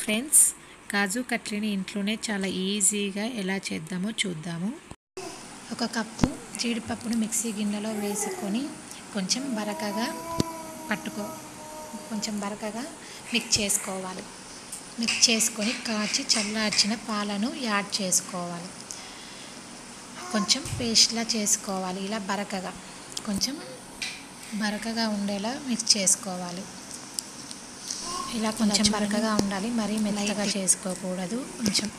Friends, కాజు కట్లీని ఇంట్లోనే చాలా ఈజీగా ఎలా చేద్దామో చూద్దాము. ఒక కప్పు జీడిపప్పును మిక్సీ గిన్నెలో వేసుకొని కొంచెం బరకగా మిక్స్ చేసుకోవాలి. మిక్స్ చేసుకొని కాచి చల్లార్చిన పాలను యాడ్ చేసుకోవాలి. కొంచెం పేస్ట్లా చేసుకోవాలి. ఇలా కొంచెం బరకగా ఉండేలా మిక్స్ చేసుకోవాలి. ఇలా కొంచెం బరకగా ఉండాలి, మరీ మెత్తగా చేసుకోకూడదు. కొంచెం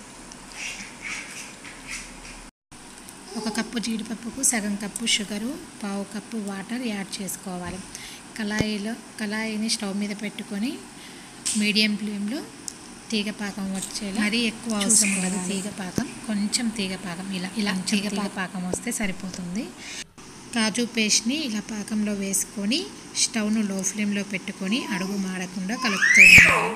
ఒక కప్పు జీడిపప్పుకు సగం కప్పు షుగరు, పావు కప్పు వాటర్ యాడ్ చేసుకోవాలి. కళాయిని స్టవ్ మీద పెట్టుకొని మీడియం ఫ్లేమ్లో తీగపాకం వచ్చేలా, మరీ ఎక్కువ అవసరం ఉండదు. కొంచెం తీగపాకం ఇలా తీగపాకం వస్తే సరిపోతుంది. కాజు పేస్ట్ని ఇలా పాకంలో వేసుకొని స్టవ్ను లో ఫ్లేమ్లో పెట్టుకొని అడుగు మాడకుండా కలుపుతూ ఉండాలి.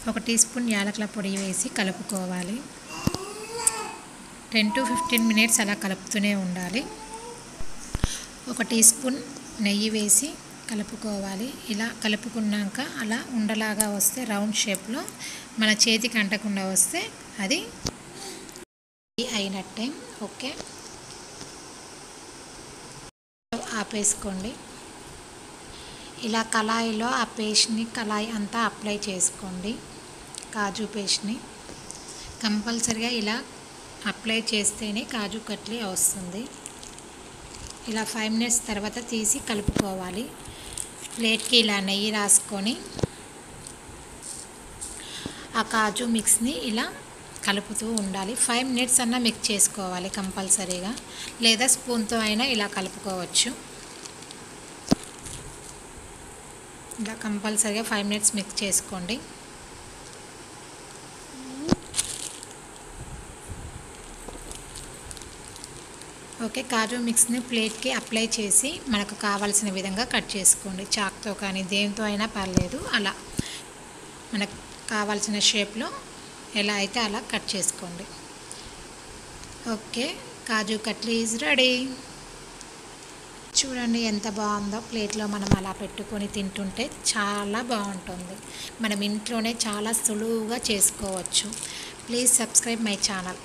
1 టీ స్పూన్ యాలకుల పొడి వేసి కలుపుకోవాలి. 10 to 15 మినిట్స్ అలా కలుపుతూనే ఉండాలి. 1 టీ స్పూన్ నెయ్యి వేసి కలుపుకోవాలి. ఇలా కలుపుకున్నాక అలా ఉండలాగా వస్తే రౌండ్ షేప్లో మన చేతికి అంటకుండా వస్తే అది అయినట్టే. ఓకే, ఆపేసుకోండి. ఇలా కళాయిలో ఆ పేస్ట్ని కళాయి అంతా అప్లై చేసుకోండి. కాజు పేస్ట్ని కంపల్సరిగా ఇలా అప్లై చేస్తేనే కాజు కట్లీ వస్తుంది. ఇలా 5 మినిట్స్ తర్వాత తీసి కలుపుకోవాలి. ప్లేట్కి ఇలా నెయ్యి రాసుకొని ఆ కాజు మిక్స్ని ఇలా కలుపుతూ ఉండాలి. 5 మినిట్స్ అన్నా మిక్స్ చేసుకోవాలి కంపల్సరీగా, లేదా స్పూన్తో అయినా ఇలా కలుపుకోవచ్చు. ఇలా కంపల్సరీగా 5 మినిట్స్ మిక్స్ చేసుకోండి. ఓకే, కాజు మిక్స్ని ప్లేట్కి అప్లై చేసి మనకు కావాల్సిన విధంగా కట్ చేసుకోండి. చాక్తో కానీ దేంతో అయినా పర్లేదు. అలా మనకు కావాల్సిన షేప్లో ఎలా అయితే అలా కట్ చేసుకోండి. Okay, kaju katli is ready. చూడండి ఎంత బాగుందో. ప్లేట్లో మనం అలా పెట్టుకొని తింటుంటే చాలా బాగుంటుంది. మనం ఇంట్లోనే చాలా సులువుగా చేసుకోవచ్చు. Please subscribe my channel.